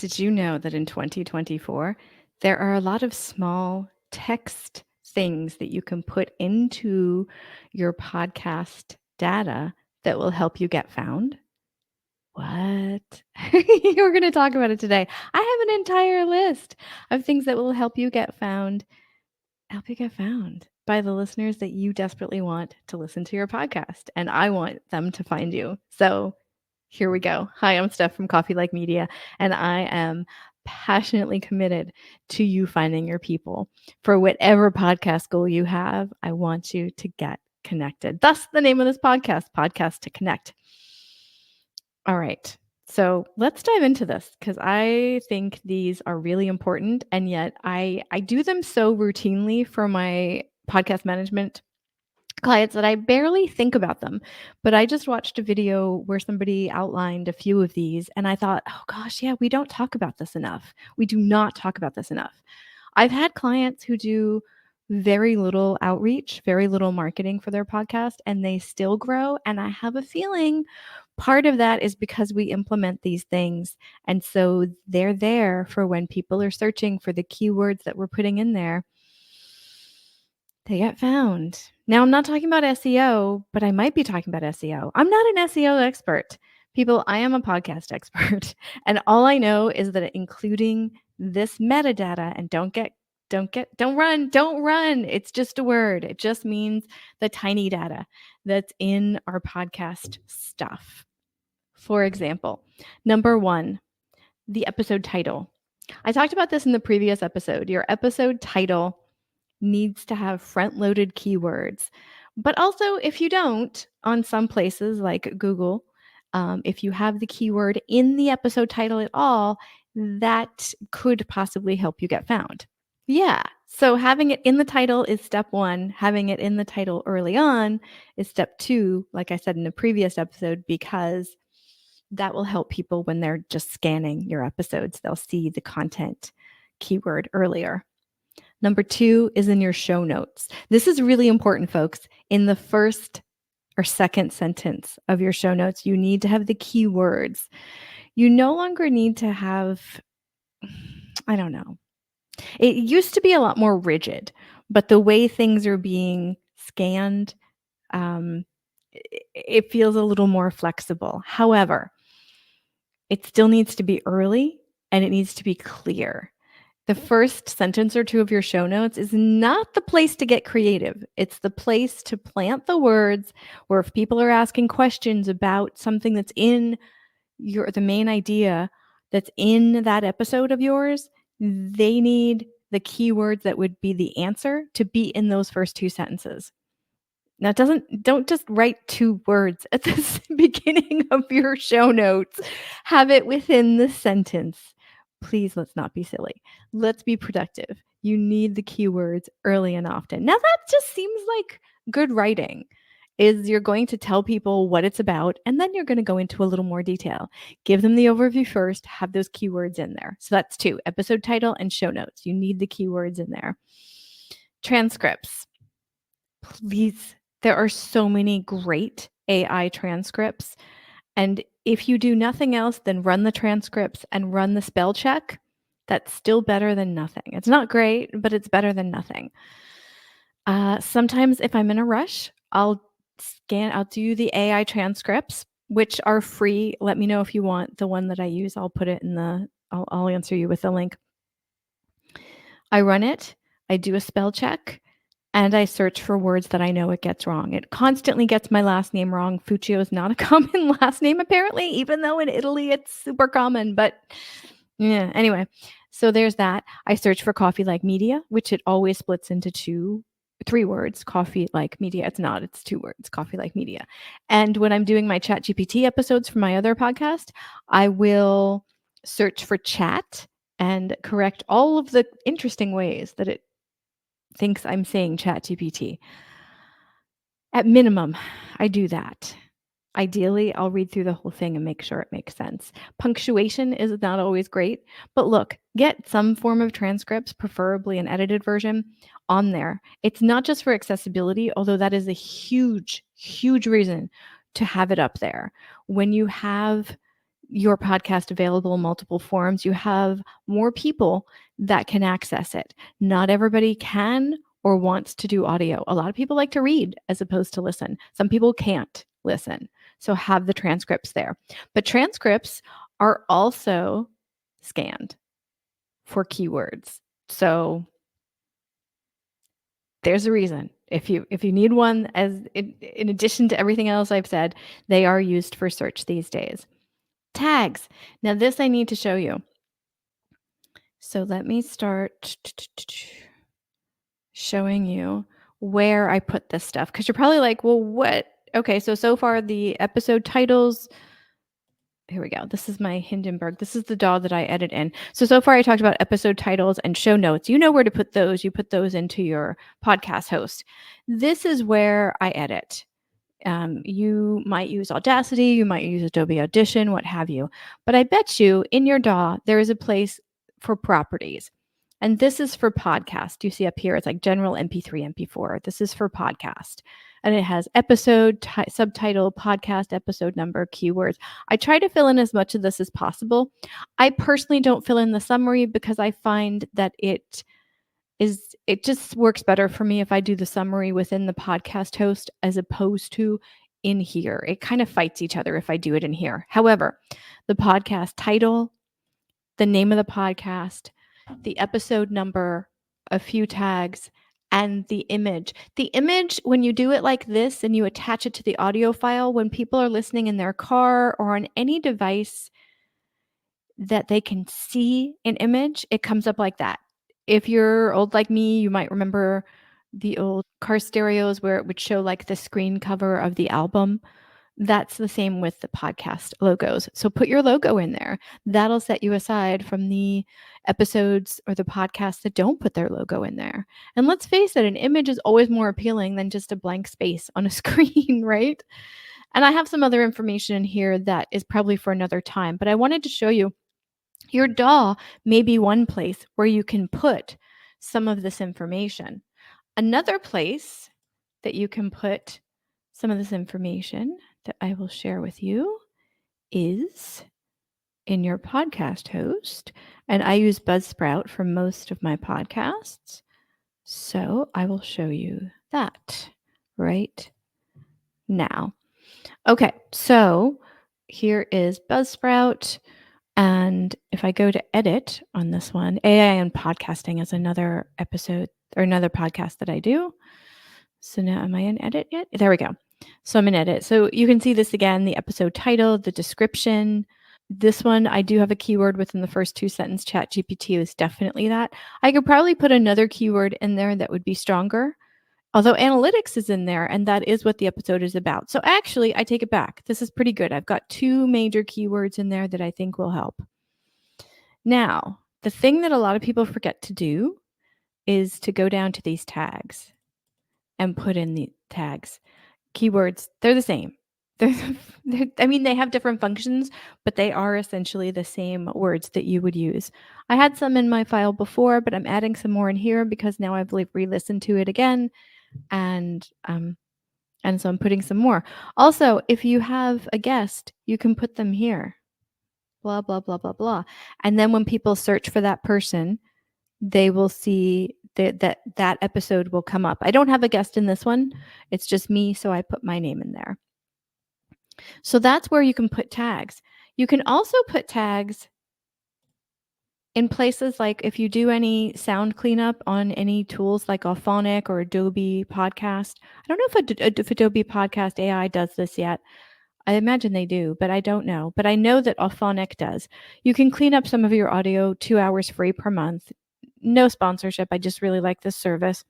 Did you know that in 2024, there are a lot of small text things that you can put into your podcast data that will help you get found? What? We're going to talk about it today. I have an entire list of things that will help you get found by the listeners that you desperately want to listen to your podcast. And I want them to find you. So here we go. Hi, I'm Steph from Coffee Like Media, and I am passionately committed to you finding your people. For whatever podcast goal you have, I want you to get connected. Thus, the name of this podcast, Podcast to Connect. All right. So let's dive into this because I think these are really important. And yet I do them so routinely for my podcast management clients that I barely think about them. But I just watched a video where somebody outlined a few of these and I thought, oh gosh, yeah, we don't talk about this enough. We do not talk about this enough. I've had clients who do very little outreach, very little marketing for their podcast, and they still grow. And I have a feeling part of that is because we implement these things. And so they're there for when people are searching for the keywords that we're putting in there. They get found. Now, I'm not talking about SEO, but I might be talking about SEO. I'm not an SEO expert. People, I am a podcast expert. And all I know is that including this metadata, and don't run. It's just a word. It just means the tiny data that's in our podcast stuff. For example, number 1, the episode title. I talked about this in the previous episode. Your episode title needs to have front-loaded keywords. But also, if you don't, on some places like Google, if you have the keyword in the episode title at all, that could possibly help you get found. Yeah, so having it in the title is step 1. Having it in the title early on is step 2, like I said in the previous episode, because that will help people when they're just scanning your episodes. They'll see the content keyword earlier. Number 2 is in your show notes. This is really important, folks. In the first or second sentence of your show notes, you need to have the keywords. You no longer need to have, I don't know. It used to be a lot more rigid, but the way things are being scanned, it feels a little more flexible. However, it still needs to be early and it needs to be clear. The first sentence or 2 of your show notes is not the place to get creative. It's the place to plant the words where if people are asking questions about something that's in the main idea that's in that episode of yours, they need the keywords that would be the answer to be in those first 2 sentences. Now, don't just write 2 words at the beginning of your show notes. Have it within the sentence. Please, let's not be silly. Let's be productive. You need the keywords early and often. Now, that just seems like good writing. Is you're going to tell people what it's about, and then you're going to go into a little more detail. Give them the overview first, have those keywords in there. So that's 2, episode title and show notes. You need the keywords in there. Transcripts. Please, there are so many great AI transcripts. And if you do nothing else than run the transcripts and run the spell check, that's still better than nothing. It's not great, but it's better than nothing. Sometimes if I'm in a rush, I'll do the AI transcripts, which are free. Let me know if you want the one that I use. I'll put it in I'll answer you with the link. I run it, I do a spell check, and I search for words that I know it gets wrong. It constantly gets my last name wrong. Fuccio is not a common last name, apparently, even though in Italy it's super common. But yeah, anyway, so there's that. I search for Coffee Like Media, which it always splits into 3 words. Coffee Like Media. It's not, it's 2 words. Coffee Like Media. And when I'm doing my ChatGPT episodes for my other podcast, I will search for chat and correct all of the interesting ways that it thinks I'm saying ChatGPT. At minimum, I do that. Ideally, I'll read through the whole thing and make sure it makes sense. Punctuation is not always great, but look, get some form of transcripts, preferably an edited version, on there. It's not just for accessibility, although that is a huge, huge reason to have it up there. When you have your podcast available in multiple forms, you have more people that can access it. Not everybody can or wants to do audio. A lot of people like to read as opposed to listen. Some people can't listen. So have the transcripts there. But transcripts are also scanned for keywords. So there's a reason. If you need one, as in addition to everything else I've said, they are used for search these days. Tags. Now this I need to show you. So let me start showing you where I put this stuff, because you're probably like, well, what? Okay, so far the episode titles. Here we go. This is my Hindenburg. This is the DAW that I edit in. So far I talked about episode titles and show notes. You know where to put those. You put those into your podcast host. This is where I edit. You might use Audacity, you might use Adobe Audition, what have you. But I bet you in your DAW, there is a place for properties. And this is for podcast. You see up here, it's like general MP3, MP4. This is for podcast. And it has episode, subtitle, podcast, episode number, keywords. I try to fill in as much of this as possible. I personally don't fill in the summary because I find that it just works better for me if I do the summary within the podcast host as opposed to in here. It kind of fights each other if I do it in here. However, the podcast title, the name of the podcast, the episode number, a few tags, and the image. The image, when you do it like this and you attach it to the audio file, when people are listening in their car or on any device that they can see an image, it comes up like that. If you're old like me, you might remember the old car stereos where it would show like the screen cover of the album. That's the same with the podcast logos. So put your logo in there. That'll set you aside from the episodes or the podcasts that don't put their logo in there. And let's face it, an image is always more appealing than just a blank space on a screen, right? And I have some other information in here that is probably for another time, but I wanted to show you your DAW may be one place where you can put some of this information. Another place that you can put some of this information that I will share with you is in your podcast host. And I use Buzzsprout for most of my podcasts. So I will show you that right now. Okay, so here is Buzzsprout. And if I go to edit on this one, AI and podcasting is another episode or another podcast that I do. So now am I in edit yet? There we go. So I'm in edit. So you can see this again, the episode title, the description. This one, I do have a keyword within the first 2 sentences. ChatGPT is definitely that. I could probably put another keyword in there that would be stronger. Although analytics is in there, and that is what the episode is about. So actually, I take it back. This is pretty good. I've got 2 major keywords in there that I think will help. Now, the thing that a lot of people forget to do is to go down to these tags and put in the tags. Keywords, they're the same. I mean, they have different functions, but they are essentially the same words that you would use. I had some in my file before, but I'm adding some more in here because now I've re-listened to it again. And so I'm putting some more. Also, if you have a guest, you can put them here. Blah, blah, blah, blah, blah. And then when people search for that person, they will see that episode will come up. I don't have a guest in this one. It's just me, so I put my name in there. So that's where you can put tags. You can also put tags in places like if you do any sound cleanup on any tools like Auphonic or Adobe Podcast. I don't know if Adobe Podcast AI does this yet. I imagine they do, but I don't know. But I know that Auphonic does. You can clean up some of your audio 2 hours free per month. No sponsorship. I just really like this service.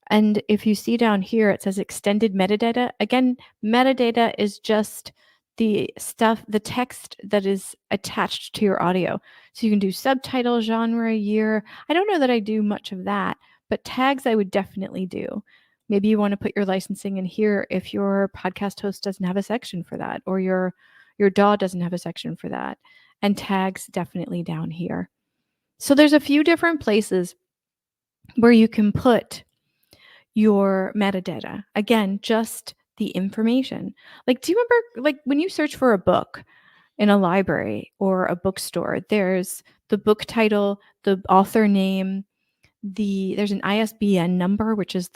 And if you see down here, it says extended metadata. Again, metadata is just the stuff, the text that is attached to your audio. So you can do subtitle, genre, year. I don't know that I do much of that, but tags I would definitely do. Maybe you want to put your licensing in here if your podcast host doesn't have a section for that, or your DAW doesn't have a section for that. And tags definitely down here. So there's a few different places where you can put your metadata. Again, just the information. Like, do you remember like when you search for a book, in a library or a bookstore. There's the book title, the author name, there's an ISBN number, which is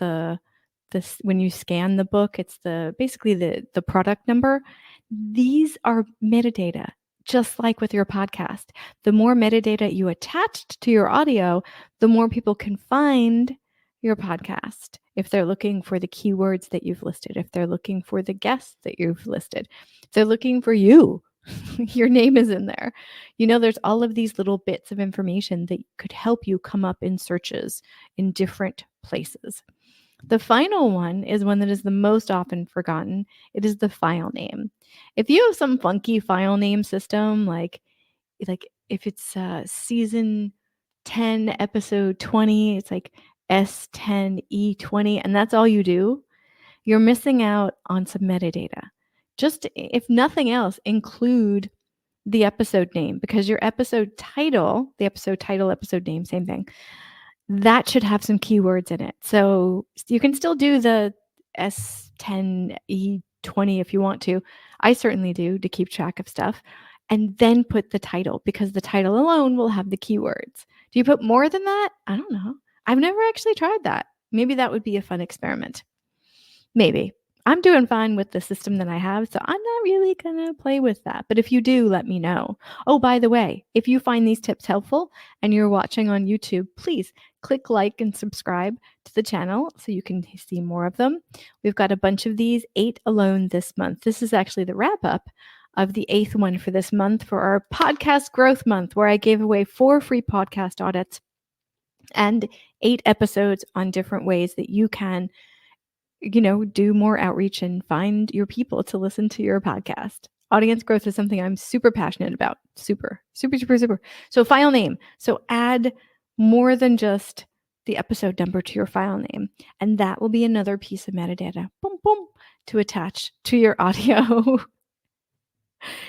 this when you scan the book, it's basically the product number. These are metadata, just like with your podcast. The more metadata you attached to your audio, the more people can find your podcast. If they're looking for the keywords that you've listed, if they're looking for the guests that you've listed, if they're looking for you, your name is in there. There's all of these little bits of information that could help you come up in searches in different places. The final one is one that is the most often forgotten. It is the file name. If you have some funky file name system, like if it's season 10, episode 20, it's like S10E20, and that's all you do, you're missing out on some metadata. Just, if nothing else, include the episode name, because your episode title, episode name, same thing, that should have some keywords in it. So you can still do the S10E20 if you want to. I certainly do, to keep track of stuff. And then put the title, because the title alone will have the keywords. Do you put more than that? I don't know. I've never actually tried that. Maybe that would be a fun experiment. Maybe. I'm doing fine with the system that I have, so I'm not really going to play with that. But if you do, let me know. Oh, by the way, if you find these tips helpful and you're watching on YouTube, please click like and subscribe to the channel so you can see more of them. We've got a bunch of these, 8 alone this month. This is actually the wrap up of the 8th one for this month, for our podcast growth month, where I gave away 4 free podcast audits and 8 episodes on different ways that you can do more outreach and find your people to listen to your podcast. Audience growth is something I'm super passionate about. Super, super, super, super. So file name. So add more than just the episode number to your file name. And that will be another piece of metadata, boom, boom, to attach to your audio.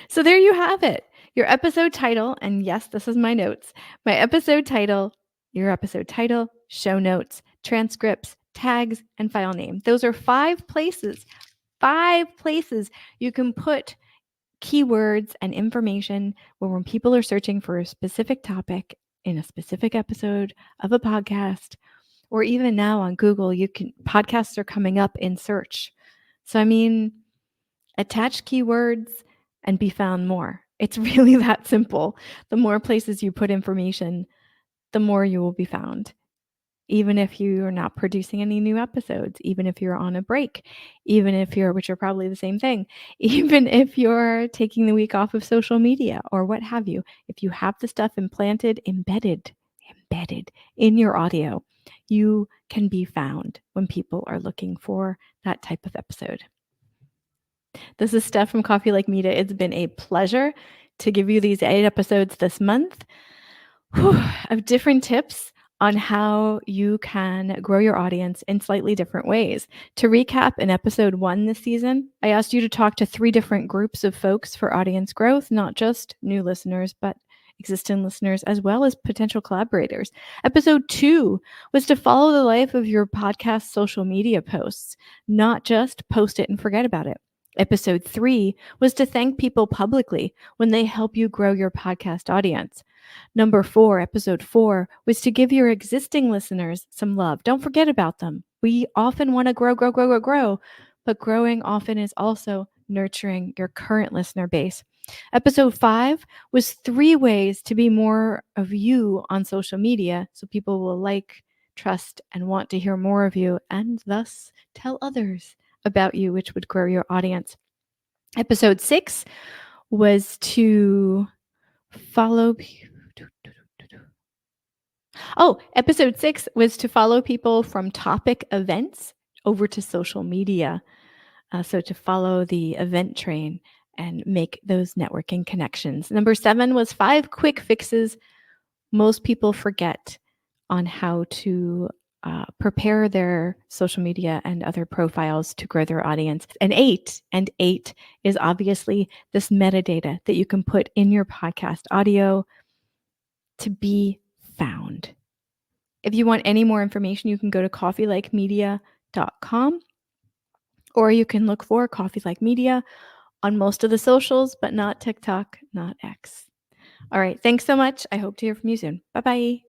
So there you have it. Your episode title. And yes, this is my notes. My episode title, your episode title, show notes, transcripts, tags, and file name. Those are 5 places you can put keywords and information when people are searching for a specific topic in a specific episode of a podcast, or even now on Google, podcasts are coming up in search. So, attach keywords and be found more. It's really that simple. The more places you put information, the more you will be found. Even if you are not producing any new episodes, even if you're on a break, even if which are probably the same thing, even if you're taking the week off of social media or what have you, if you have the stuff embedded in your audio, you can be found when people are looking for that type of episode. This is Steph from Coffee Like Media. It's been a pleasure to give you these 8 episodes this month of different tips on how you can grow your audience in slightly different ways. To recap, in episode 1 this season, I asked you to talk to 3 different groups of folks for audience growth, not just new listeners, but existing listeners as well as potential collaborators. Episode 2 was to follow the life of your podcast social media posts, not just post it and forget about it. Episode 3 was to thank people publicly when they help you grow your podcast audience. Number 4, episode 4, was to give your existing listeners some love. Don't forget about them. We often want to grow, but growing often is also nurturing your current listener base. Episode 5 was 3 ways to be more of you on social media so people will like, trust, and want to hear more of you, and thus tell others about you, which would grow your audience. Episode 6 was to follow episode 6 was to follow people from topic events over to social media. So to follow the event train and make those networking connections. Number 7 was 5 quick fixes most people forget on how to prepare their social media and other profiles to grow their audience. And 8 is obviously this metadata that you can put in your podcast audio to be found. If you want any more information, you can go to coffeelikemedia.com, or you can look for Coffee Like Media on most of the socials, but not TikTok, not X. All right. Thanks so much. I hope to hear from you soon. Bye-bye.